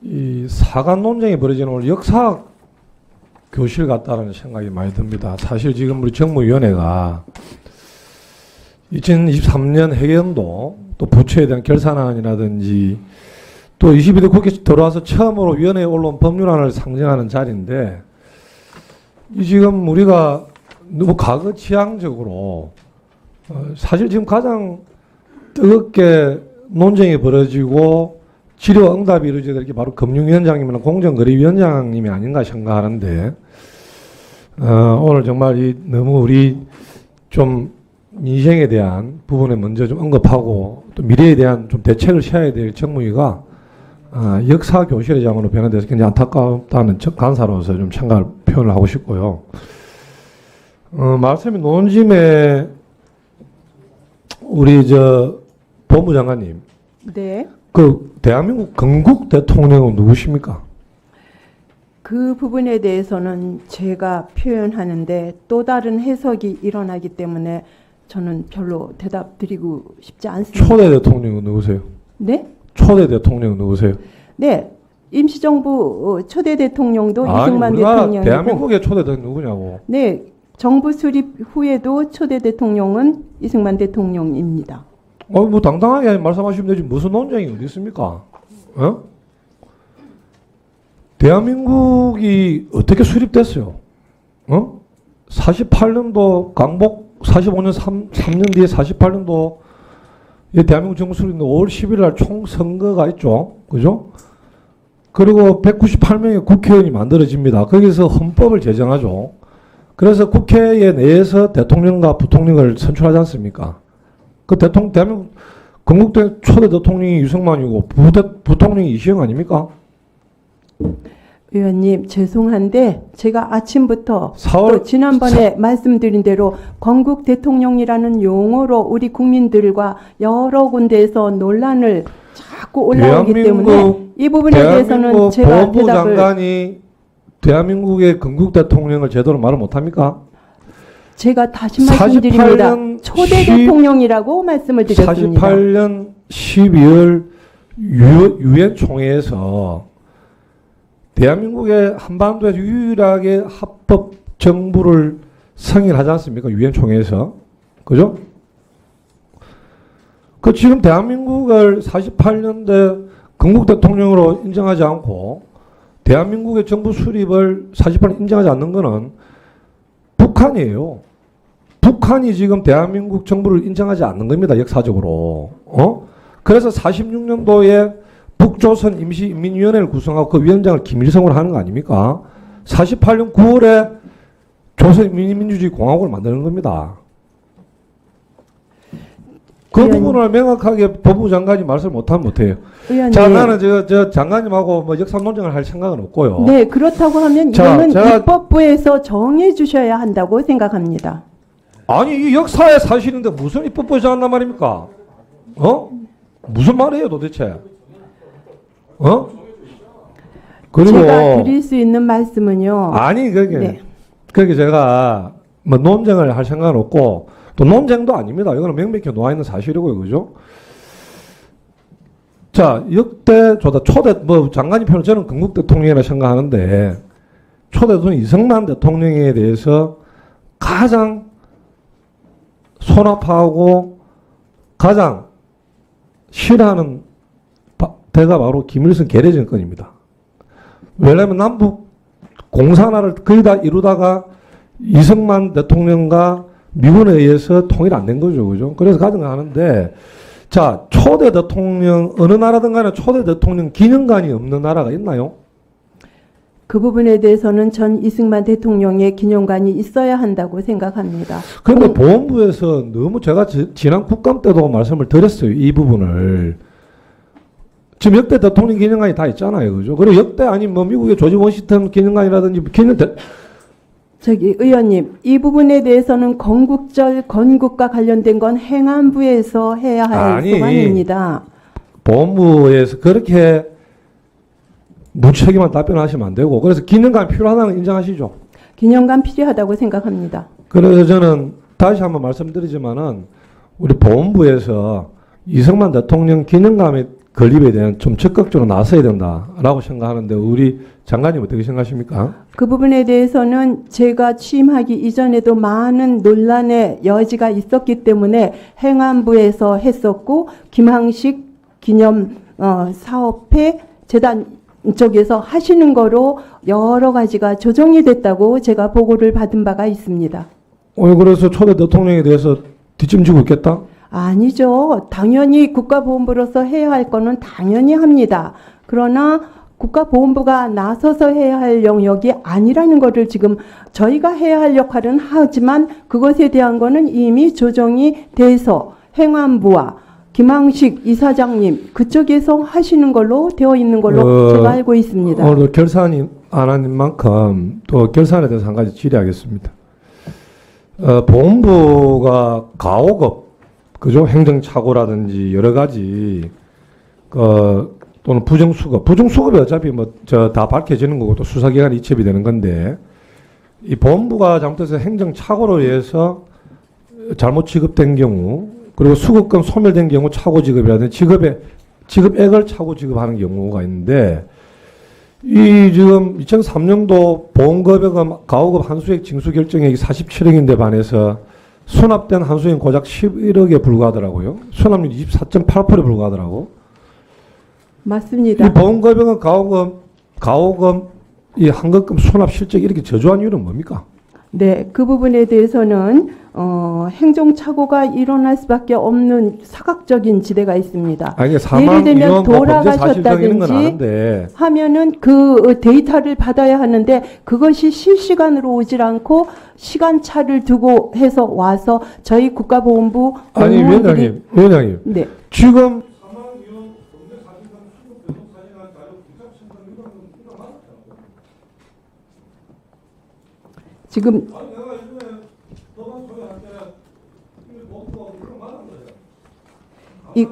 이 사관 논쟁이 벌어지는 오늘 역사 교실 같다는 생각이 많이 듭니다. 사실 지금 우리 정무위원회가 2023년 해경도 또 부처에 대한 결산안이라든지 또 22대 국회 들어와서 처음으로 위원회에 올라온 법률안을 상정하는 자리인데 이 지금 우리가 너무 과거 지향적으로 사실 지금 가장 뜨겁게 논쟁이 벌어지고 질의와 응답이 이루어져야 될 게 바로 금융위원장님이나 공정거래위원장님이 아닌가 생각하는데 오늘 정말 너무 우리 좀 민생에 대한 부분에 먼저 좀 언급하고 또 미래에 대한 좀 대책을 세워야 될 정무위가 역사 교실의 장으로 변화돼서 굉장히 안타깝다는 간사로서 좀 생각을 표현을 하고 싶고요. 말씀이 논심에 우리 법무장관님. 네. 그 대한민국 건국 대통령은 누구십니까? 그 부분에 대해서는 제가 표현하는데 또 다른 해석이 일어나기 때문에 저는 별로 대답 드리고 싶지 않습니다. 초대 대통령은 누구세요? 네? 초대 대통령은 누구세요? 네. 임시정부 초대 대통령도 아니, 이승만 우리나라 대통령이고 대한민국의 초대 대통령 누구냐고. 네. 정부 수립 후에도 초대 대통령은 이승만 대통령입니다. 뭐 당당하게 말씀하시면 되지 무슨 논쟁이 어디 있습니까? 어? 대한민국이 어떻게 수립됐어요? 48년도 강복 45년 3년 뒤에 48년도 대한민국 정부 수립인데 5월 10일 날 총선거가 있죠. 그죠? 그리고 198명의 국회의원이 만들어집니다. 거기서 헌법을 제정하죠. 그래서 국회에 내에서 대통령과 부통령을 선출하지 않습니까? 그 대한민국 건국대 초대 대통령이 유승만이고 부통령이 이시영 아닙니까? 의원님 죄송한데 제가 아침부터 4월 또 지난번에 말씀드린 대로 건국 대통령이라는 용어로 우리 국민들과 여러 군데에서 논란을 자꾸 올라오기 때문에 이 부분에 대해서는 제가 법무부 장관이 대한민국의 건국 대통령을 제대로 말을 못합니까? 제가 다시 말씀드립니다. 초대 대통령이라고 말씀을 드렸습니다. 48년 12월 유엔 총회에서 대한민국의 한반도에서 유일하게 합법 정부를 승인하지 않습니까? 유엔 총회에서. 그죠? 그 지금 대한민국을 48년대 건국 대통령으로 인정하지 않고 대한민국의 정부 수립을 48년 인정하지 않는 것은 북한이에요. 북한이 지금 대한민국 정부를 인정하지 않는 겁니다. 역사적으로. 그래서 46년도에 북조선 임시인민위원회를 구성하고 그 위원장을 김일성으로 하는 거 아닙니까? 48년 9월에 조선인민주주의 공화국을 만드는 겁니다. 그 의원님. 부분을 명확하게 법무부 장관이 말씀을 못하면 못해요. 의원님. 자, 나는 저 장관님하고 뭐 역사 논쟁을 할 생각은 없고요. 네, 그렇다고 하면 자, 이거는 제가- 입법부에서 정해 주셔야 한다고 생각합니다. 아니, 이 역사의 사실인데 무슨 입법부에서 한단 말입니까? 무슨 말이에요, 도대체? 그리고 제가 드릴 수 있는 말씀은요. 아니 그게 네. 제가 뭐 논쟁을 할 생각은 없고 또 논쟁도 아닙니다. 이거는 명백히 놓아 있는 사실이고요, 그죠? 자, 역대 초대 뭐 장관님 표현 저는 건국 대통령이라 생각하는데 초대 대통령 이승만 대통령에 대해서 가장 손아파하고 가장 싫어하는 대가 바로 김일성 계례정권입니다. 왜냐하면 남북 공산화를 거의 다 이루다가 이승만 대통령과 미군에 의해서 통일 안 된 거죠. 그죠? 그래서 가정하는데, 자, 초대 대통령, 어느 나라든 간에 초대 대통령 기념관이 없는 나라가 있나요? 그 부분에 대해서는 전 이승만 대통령의 기념관이 있어야 한다고 생각합니다. 그런데 보훈부에서 너무 제가 지난 국감 때도 말씀을 드렸어요. 이 부분을. 지금 역대 대통령 기념관이 다 있잖아요. 그죠? 그리고 역대 아니면 뭐 미국의 조지 워싱턴 기념관이라든지 저기 의원님, 이 부분에 대해서는 건국절 건국과 관련된 건 행안부에서 해야 할 소관입니다. 보훈부에서 그렇게 무책임한 답변하시면 안 되고 그래서 기념관 필요하다는 거 인정하시죠? 기념관 필요하다고 생각합니다. 그래서 저는 다시 한번 말씀드리지만은 우리 보훈부에서 이승만 대통령 기념관에 건립에 대한 좀 적극적으로 나서야 된다라고 생각하는데 우리 장관님 어떻게 생각하십니까? 그 부분에 대해서는 제가 취임하기 이전에도 많은 논란의 여지가 있었기 때문에 행안부에서 했었고 김항식 기념 사업회 재단 쪽에서 하시는 거로 여러 가지가 조정이 됐다고 제가 보고를 받은 바가 있습니다. 그래서 초대 대통령에 대해서 뒷짐지고 있겠다? 아니죠. 당연히 국가보훈부로서 해야 할 거는 당연히 합니다. 그러나 국가보훈부가 나서서 해야 할 영역이 아니라는 것을 지금 저희가 해야 할 역할은 하지만 그것에 대한 거는 이미 조정이 돼서 행안부와 김항식 이사장님 그쪽에서 하시는 걸로 되어 있는 걸로 제가 알고 있습니다. 오늘 결산이 안 한 만큼 또 결산에 대해서 한 가지 질의하겠습니다. 보훈부가 가오급 그죠? 행정착오라든지 여러 가지 또는 부정수급이 어차피 뭐 다 밝혀지는 거고 또 수사기관이 이첩이 되는 건데 이 보훈부가 잘못해서 행정착오로 인해서 잘못 지급된 경우 그리고 수급금 소멸된 경우 착오 지급이라든지 지급액을 착오 지급하는 경우가 있는데 이 지금 2003년도 보험금액은 가오급 한수액 징수 결정액이 47억인데 반해서 수납된 한수액은 고작 11억에 불과하더라고요. 수납률 24.8%에 불과하더라고. 맞습니다. 이 보험금액은 가오금 이 한급금 수납 실적이 이렇게 저조한 이유는 뭡니까? 네, 그 부분에 대해서는 행정착오가 일어날 수밖에 없는 사각적인 지대가 있습니다. 아니, 예를 사망, 들면 위험, 범죄 사실 등 이런 건 돌아가셨다든지 아는데 하면은 그 데이터를 받아야 하는데 그것이 실시간으로 오질 않고 시간차를 두고 해서 와서 저희 국가보훈부 아니 공무원들이 위원장님 네. 지금 지금 이